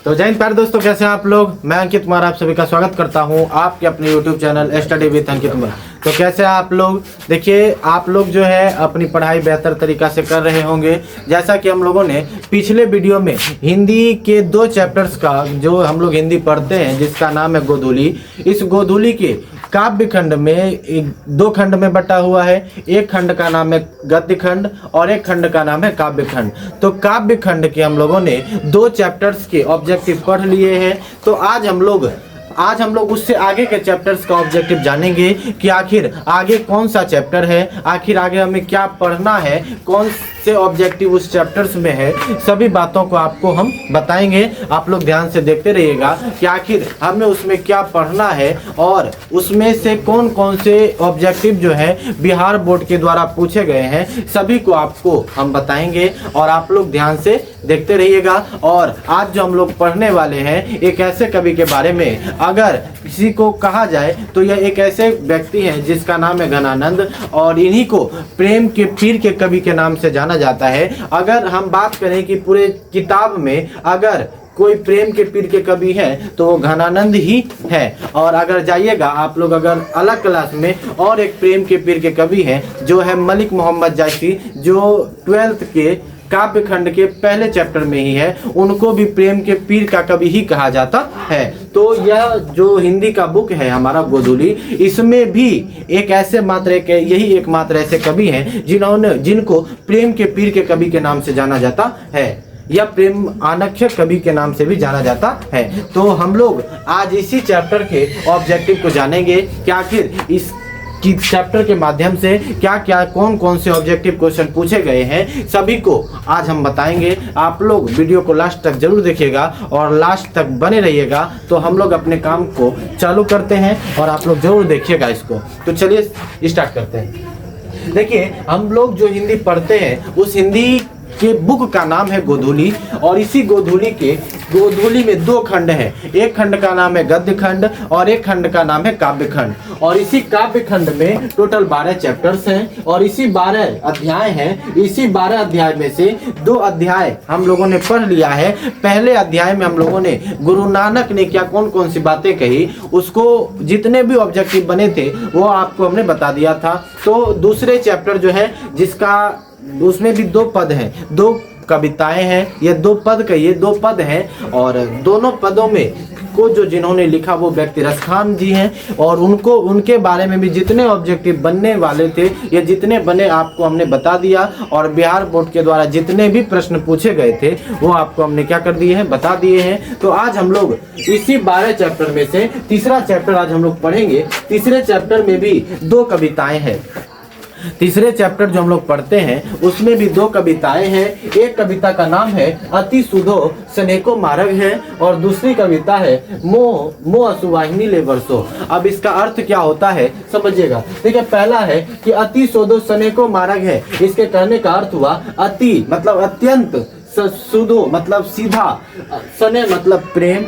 तो जय हिंद प्यारे दोस्तों, कैसे हैं आप लोग। मैं अंकित कुमार आप सभी का स्वागत करता हूं आपके अपने YouTube channel study with Ankit Kumar. तो कैसे हैं आप लोग। देखिए, आप लोग जो है अपनी पढ़ाई बेहतर तरीका से कर रहे होंगे। जैसा कि हम लोगों ने पिछले वीडियो में हिंदी के 2 चैप्टर्स का जो हम लोग हिंदी पढ़ते हैं, जिसका नाम है गोधूली, इस गोधूली के काव्य खंड में 2 खंड में बटा हुआ है। एक खंड का नाम है गद्य खंड और एक खंड का नाम है काव्य खंड। तो काव्य खंड के हम लोगों ने 2 चैप्टर्स के ऑब्जेक्टिव पढ़ लिए हैं। तो आज हम लोग उससे आगे के चैप्टर्स का ऑब्जेक्टिव जानेंगे कि आखिर आगे कौन सा चैप्टर है, आखिर आगे हमें क्या पढ़ना है, कौन से ऑब्जेक्टिव उस चैप्टर्स में है। सभी बातों को आपको हम बताएंगे। आप लोग ध्यान से देखते रहिएगा कि आखिर हमें उसमें क्या पढ़ना है और उसमें से कौन कौन से ऑब्जेक्टिव जो है बिहार बोर्ड के द्वारा पूछे गए हैं, सभी को आपको हम बताएंगे और आप लोग ध्यान से देखते रहिएगा। और आज जो हम लोग पढ़ने वाले हैं एक ऐसे कवि के बारे में, अगर किसी को कहा जाए तो यह एक ऐसे व्यक्ति हैं जिसका नाम है घनानंद और इन्हीं को प्रेम के पीर के कवि के नाम से जाना जाता है। अगर हम बात करें कि पूरे किताब में अगर कोई प्रेम के पीर के कवि है तो वो घनानंद ही है। और अगर जाइएगा आप लोग अगर अलग क्लास में, और एक प्रेम के पीर के कवि हैं जो है मलिक मोहम्मद जायसी, जो 12th के काव्य खंड के पहले चैप्टर में ही है, उनको भी प्रेम के पीर का कवि ही कहा जाता है। तो यह जो हिंदी का बुक है हमारा गोधूली, इसमें भी यही एकमात्र ऐसे कवि हैं जिनको प्रेम के पीर के कवि के नाम से जाना जाता है, या प्रेम आनख्य कवि के नाम से भी जाना जाता है। तो हम लोग आज इसी चैप्टर के ऑब्जेक्टिव को जानेंगे कि आखिर इस कि चैप्टर के माध्यम से क्या क्या कौन कौन से ऑब्जेक्टिव क्वेश्चन पूछे गए हैं, सभी को आज हम बताएंगे। आप लोग वीडियो को लास्ट तक जरूर देखिएगा और लास्ट तक बने रहिएगा। तो हम लोग अपने काम को चालू करते हैं और आप लोग जरूर देखिएगा इसको। तो चलिए स्टार्ट करते हैं। देखिए, हम लोग जो हिंदी पढ़ते हैं उस हिंदी के बुक का नाम है गोधूली और इसी गोधूली में 2 खंड हैं। एक खंड का नाम है गद्य खंड और एक खंड का नाम है काव्य खंड। और इसी काव्य खंड में टोटल 12 चैप्टर्स हैं और इसी 12 अध्याय हैं। इसी 12 अध्याय में से 2 अध्याय हम लोगों ने पढ़ लिया है। पहले अध्याय में हम लोगों ने गुरु नानक ने क्या कौन कौन सी बातें कही, उसको जितने भी ऑब्जेक्टिव बने थे वो आपको हमने बता दिया था। तो दूसरे चैप्टर जो है उसमें भी 2 पद हैं, 2 कविताएं हैं। ये 2 पद हैं और दोनों पदों में जिन्होंने लिखा वो व्यक्ति रसखान जी हैं। और उनके बारे में भी जितने ऑब्जेक्टिव बनने वाले थे ये जितने बने आपको हमने बता दिया। और बिहार बोर्ड के द्वारा जितने भी प्रश्न पूछे गए थे वो आपको हमने क्या कर दिए हैं, बता दिए हैं। तो आज हम लोग इसी 12 चैप्टर में से तीसरा चैप्टर आज हम लोग पढ़ेंगे। तीसरे चैप्टर में भी 2 कविताएं हैं। तीसरे चैप्टर जो हम लोग पढ़ते हैं उसमें भी 2 कविताएं हैं। एक कविता का नाम है अति सुधो सनेको मार्ग है और दूसरी कविता है मो असुवाहिनी ले बरसो। अब इसका अर्थ क्या होता है समझिएगा। देखिए, पहला है कि अति सुधो सनेको मार्ग है। इसके कहने का अर्थ हुआ अति मतलब अत्यंत, सुधो मतलब सीधा, सने मतलब प्रेम,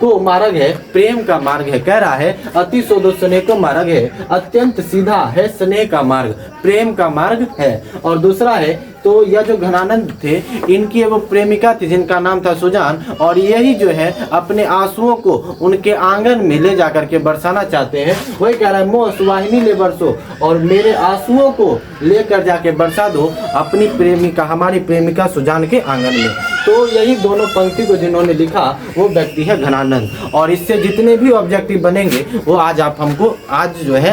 को मार्ग है प्रेम का मार्ग है। कह रहा है अति सुधो स्नेह को मार्ग है, अत्यंत सीधा है स्नेह का मार्ग, प्रेम का मार्ग है। और दूसरा है तो यह जो घनानंद थे इनकी एगो प्रेमिका थी जिनका नाम था सुजान, और यही जो है अपने आंसुओं को उनके आंगन में ले जाकर के बरसाना चाहते हैं। वही कह रहा है मो सुवाहिनी ले बरसो, और मेरे आंसुओं को लेकर जाके बरसा दो अपनी प्रेमिका, हमारी प्रेमिका सुजान के आंगन में। तो यही दोनों पंक्ति को जिन्होंने लिखा वो व्यक्ति है घनानंद। और इससे जितने भी ऑब्जेक्टिव बनेंगे वो आज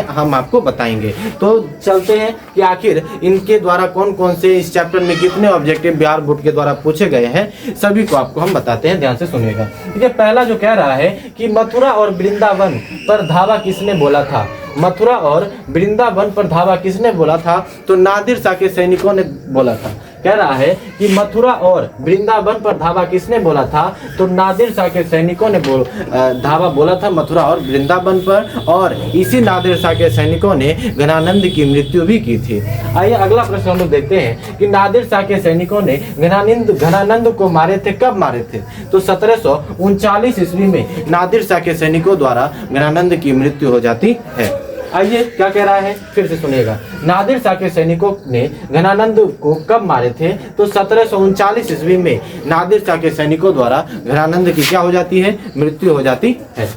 हम आपको बताएंगे। तो चलते हैं कि आखिर इनके द्वारा कौन कौन से इस चैप्टर में कितने ऑब्जेक्टिव बिहार बोर्ड के द्वारा पूछे गए हैं, सभी को आपको हम बताते हैं। ध्यान से सुनिएगा। ठीक है, पहला जो कह रहा है कि मथुरा और वृंदावन पर धावा किसने बोला था। मथुरा और वृंदावन पर धावा किसने बोला था, तो नादिर शाह के सैनिकों ने बोला था। कह रहा है कि मथुरा और वृंदावन पर धावा किसने बोला था, तो नादिर शाह के सैनिकों ने धावा बोला था मथुरा और वृंदावन पर। और इसी नादिर शाह के सैनिकों ने घनानंद की मृत्यु भी की थी। आइए अगला प्रश्न हम लोग देखते हैं कि नादिर शाह के सैनिकों ने घनानंद को मारे थे, कब मारे थे, तो 1739 ईस्वी में नादिर शाह के सैनिकों द्वारा घनानंद की मृत्यु हो जाती है। आइए क्या कह रहा है, फिर से सुनिएगा। नादिर शाह के सैनिकों ने घनानंद को कब मारे थे? तो 1739 ईस्वी में नादिर शाह के सैनिकों द्वारा घनानंद की क्या हो जाती है? मृत्यु हो जाती है।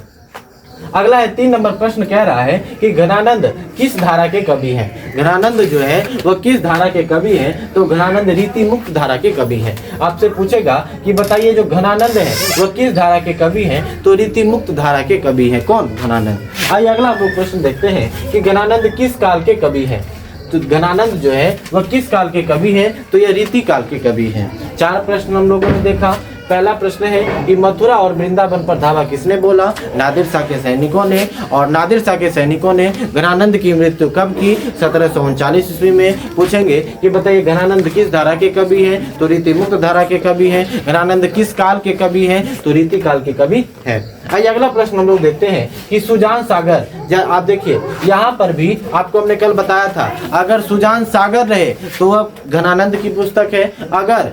अगला है 3 नंबर प्रश्न, कह रहा है कि घनानंद किस धारा के कवि हैं? घनानंद जो है वह किस धारा के कवि हैं? तो घनानंद रीति मुक्त धारा के कवि हैं। आपसे पूछेगा कि बताइए जो घनानंद है वह किस धारा के कवि हैं? तो रीति मुक्त धारा के कवि हैं। कौन? घनानंद। आइए अगला हम लोग प्रश्न देखते हैं कि घनानंद किस काल के कवि हैं? तो घनानंद जो है वह किस काल के कवि हैं? तो यह रीति काल के कवि हैं। 4 प्रश्न हम लोगों ने देखा। पहला प्रश्न है कि मथुरा और वृंदावन पर धावा किसने बोला? नादिर शाह के सैनिकों ने। और नादिर शाह के सैनिकों ने घनानंद की मृत्यु कब की? 1739 ईस्वी में। पूछेंगे कि बताइए घनानंद किस धारा के कवि हैं? तो रीति मुक्त धारा के कवि हैं। घनानंद किस काल के कवि हैं? तो रीति काल के कवि है। आइए अगला प्रश्न हम लोग देखते हैं कि सुजान सागर, आप देखिए यहाँ पर भी आपको हमने कल बताया था, अगर सुजान सागर रहे तो वह घनानंद की पुस्तक है। अगर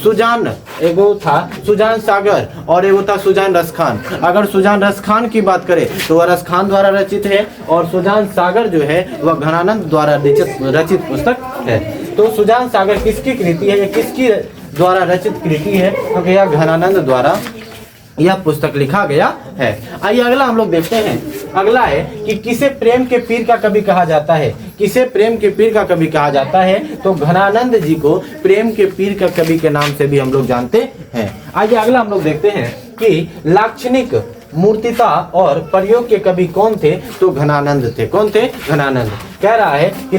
सुजान एगो था सुजान सागर और एगो था सुजान रसखान। अगर सुजान रसखान की बात करें तो वह रसखान द्वारा रचित है और सुजान सागर जो है वह घनानंद द्वारा रचित पुस्तक है। तो सुजान सागर किसकी कृति है या किसकी द्वारा रचित कृति है? तो यह घनानंद द्वारा यह पुस्तक लिखा गया है। आइए अगला हम लोग देखते हैं। अगला है कि किसे प्रेम के पीर का कवि कहा जाता है? किसे प्रेम के पीर का कवि कहा जाता है? तो घनानंद जी को प्रेम के पीर का कवि के नाम से भी हम लोग जानते हैं। आइए अगला हम लोग देखते हैं कि लाक्षणिक मूर्तिता और प्रयोग के कवि कौन थे? तो घनानंद थे। कौन थे? घनानंद। कह रहा है कि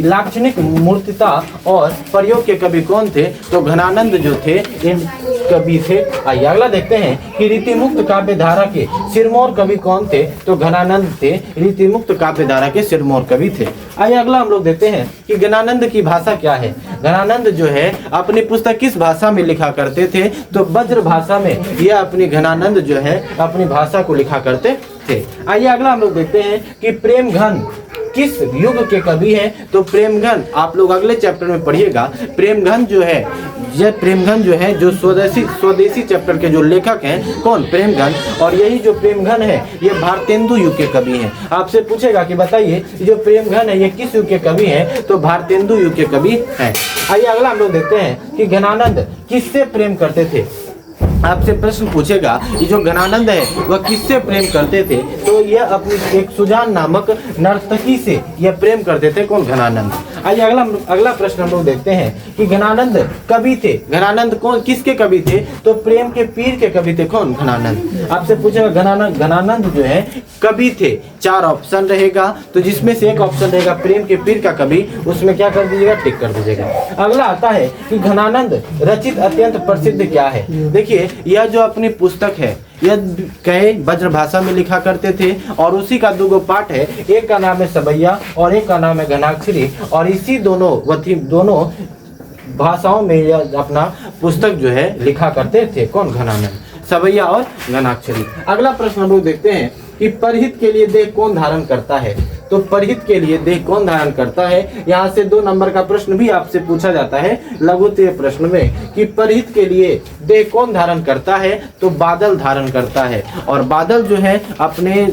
लाक्षणिक मूर्तिता और प्रयोग के कवि कौन थे? तो घनानंद जो थे इन कवि थे। आइए अगला देखते हैं कि रीति मुक्त काव्य धारा के सिरमौर कवि कौन थे? तो घनानंद थे। रीति मुक्त काव्य धारा के सिरमौर कवि थे। आइए अगला हम लोग देखते हैं कि घनानंद की भाषा क्या है? घनानंद जो है अपनी पुस्तक किस भाषा में लिखा करते थे? तो ब्रज भाषा में यह अपनी घनानंद जो है अपनी भाषा को लिखा करते थे। आइए अगला हम लोग देखते हैं कि प्रेम घन किस युग के कवि हैं? तो प्रेमघन आप लोग अगले चैप्टर में पढ़िएगा। प्रेमघन जो है जो स्वदेशी चैप्टर के जो लेखक हैं कौन? प्रेमघन। और यही जो प्रेमघन है ये भारतेंदु युग के कवि हैं। आपसे पूछेगा कि बताइए जो प्रेमघन है ये किस युग के कवि हैं? तो भारतेंदु युग के कवि हैं। आइए अगला हम लोग देखते हैं कि घनानंद किससे प्रेम करते थे? आपसे प्रश्न पूछेगा ये जो घनानंद है वह किससे प्रेम करते थे? तो यह अपनी एक सुजान नामक नर्तकी से यह प्रेम करते थे। कौन? घनानंद। आइए अगला प्रश्न हम लोग देखते हैं कि घनानंद कवि थे। घनानंद कौन किसके कवि थे? तो प्रेम के पीर के कवि थे। कौन? घनानंद। आपसे पूछेगा घनानंद जो है कवि थे। 4 ऑप्शन रहेगा तो जिसमें से एक ऑप्शन रहेगा प्रेम के पीर का कवि, उसमें क्या कर दीजिएगा? टिक कर दीजिएगा। अगला आता है कि घनानंद रचित अत्यंत प्रसिद्ध क्या है? देखिए यह जो अपनी पुस्तक है यह कहे ब्रज भाषा में लिखा करते थे और उसी का 2 पाठ है। एक का नाम है सबैया और एक का नाम है घनाक्षरी और इसी दोनों भाषाओं में यह अपना पुस्तक जो है लिखा करते थे। कौन? घनानंद। सबैया और घनाक्षरी। अगला प्रश्न हम लोग देखते हैं कि परहित के लिए देह कौन धारण करता है? तो परहित के लिए देह कौन धारण करता है? यहाँ से 2 नंबर का प्रश्न भी आपसे पूछा जाता है लघुत्तरीय प्रश्न में कि परहित के लिए देह कौन धारण करता है? तो बादल धारण करता है। और बादल जो है अपने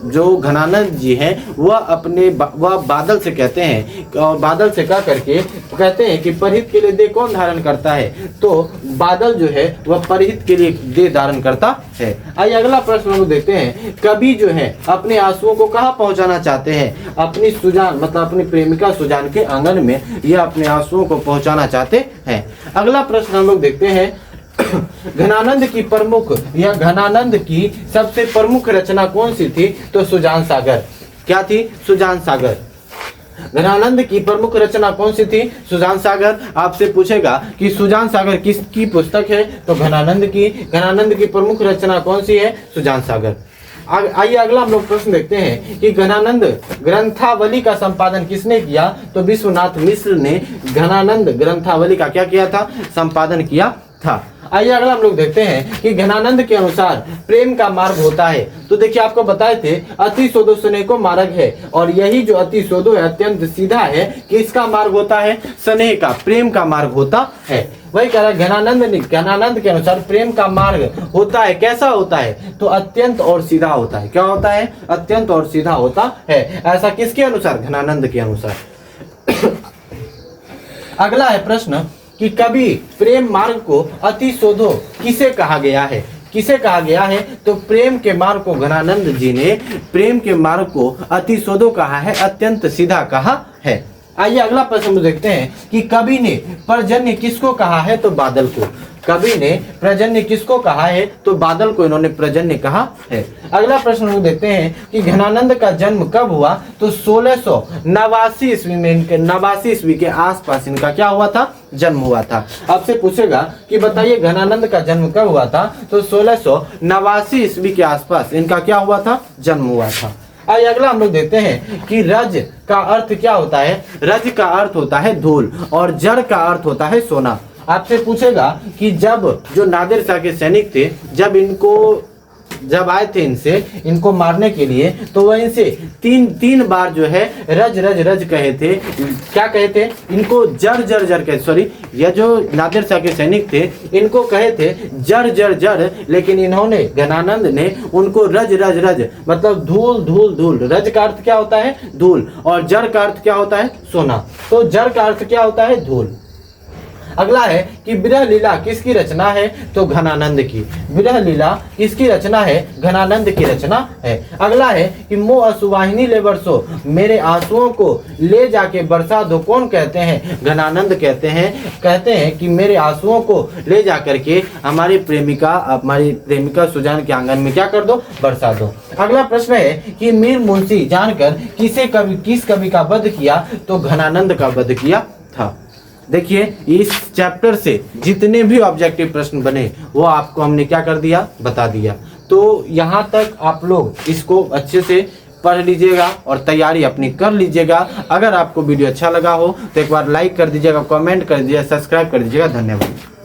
जो घनानंद जी हैं वह बादल से कहते हैं और बादल से कह करके कहते हैं कि परहित के लिए देह कौन धारण करता है? तो बादल जो है वह परहित के लिए देह धारण करता है। आइए अगला प्रश्न हम देखते हैं। कवि जो है अपने आंसुओं को कहाँ पहुंचाना चाहते हैं? अपनी सुजान मतलब अपनी प्रेमिका सुजान के आंगन में यह अपने आंसुओं को पहुंचाना चाहते हैं। अगला प्रश्न हम लोग देखते हैं घनानंद की प्रमुख या घनानंद की सबसे प्रमुख रचना कौन सी थी? तो सुजान सागर। क्या थी? सुजान सागर। घनानंद की प्रमुख रचना कौन सी थी? सुजान सागर। आपसे पूछेगा कि सुजान सागर किसकी पुस्तक है? तो घनानंद की। घनानंद की प्रमुख रचना कौन सी है? सुजान सागर। आइए अगला हम लोग प्रश्न देखते हैं कि घनानंद ग्रंथावली का संपादन किसने किया? तो विश्वनाथ मिश्र ने घनानंद ग्रंथावली का क्या किया था? संपादन किया था। आइए अगला हम लोग देखते हैं कि घनानंद के अनुसार प्रेम का मार्ग होता है। तो देखिए आपको बताए थे अति सोधो स्नेह को मार्ग है, और यही जो अति सोधो है अत्यंत सीधा है कि इसका मार्ग होता है स्नेह का, प्रेम का मार्ग होता है। वही कह रहा है घनानंद के अनुसार प्रेम का मार्ग होता है, कैसा होता है तो अत्यंत और सीधा होता है। क्या होता है? अत्यंत और सीधा होता है। ऐसा किसके अनुसार? घनानंद के अनुसार। अगला है प्रश्न कि कभी प्रेम मार्ग को अति शोधो किसे कहा गया है? किसे कहा गया है? तो प्रेम के मार्ग को घनानंद जी ने प्रेम के मार्ग को अति शोधो कहा है, अत्यंत सीधा कहा है। आइए अगला प्रश्न देखते हैं कि कवि ने पर्जन्य किसको कहा है? तो बादल को। कवि ने पर्जन्य किसको कहा है? तो बादल को इन्होंने पर्जन्य कहा है। अगला प्रश्न हम देखते हैं कि घनानंद का जन्म कब हुआ? तो 1689 ईस्वी में, इनके 89 ईस्वी के आसपास इनका क्या हुआ था? जन्म हुआ था। आपसे पूछेगा कि बताइए घनानंद का जन्म कब हुआ था? तो 1689 ईस्वी के आसपास इनका क्या हुआ था? जन्म हुआ था। आइए अगला हम लोग देखते हैं कि रज का अर्थ क्या होता है? रज का अर्थ होता है धूल, और जड़ का अर्थ होता है सोना। आपसे पूछेगा कि जब जो नादिर शाह के सैनिक थे, जब आए थे इनको मारने के लिए, तो वह इनसे तीन बार जो है रज रज रज कहे थे। क्या कहे थे? इनको जर जर जर कहे, सॉरी, यह जो नादिर शाह के सैनिक थे इनको कहे थे जर जर जर, लेकिन इन्होंने, घनानंद ने उनको रज रज रज मतलब धूल धूल धूल। रज का अर्थ क्या होता है? धूल, और जर का अर्थ क्या होता है? सोना। तो जर का अर्थ क्या होता है? धूल। अगला है कि विरह लीला किसकी रचना है? तो घनानंद की। विरह लीला किसकी रचना है? घनानंद की रचना है। अगला है कि मो असुवाहिनी ले बरसो, मेरे आंसुओं को ले जाके बरसा दो, कौन कहते हैं? घनानंद कहते हैं कि मेरे आंसुओं को ले जा करके हमारी प्रेमिका सुजान के आंगन में क्या कर दो? बरसा दो। अगला प्रश्न है कि मीर मुंशी जानकर किस कवि का वध किया? तो घनानंद का वध किया था। देखिए इस चैप्टर से जितने भी ऑब्जेक्टिव प्रश्न बने वो आपको हमने क्या कर दिया? बता दिया। तो यहाँ तक आप लोग इसको अच्छे से पढ़ लीजिएगा और तैयारी अपनी कर लीजिएगा। अगर आपको वीडियो अच्छा लगा हो तो एक बार लाइक कर दीजिएगा, कमेंट कर दीजिएगा, सब्सक्राइब कर दीजिएगा। धन्यवाद।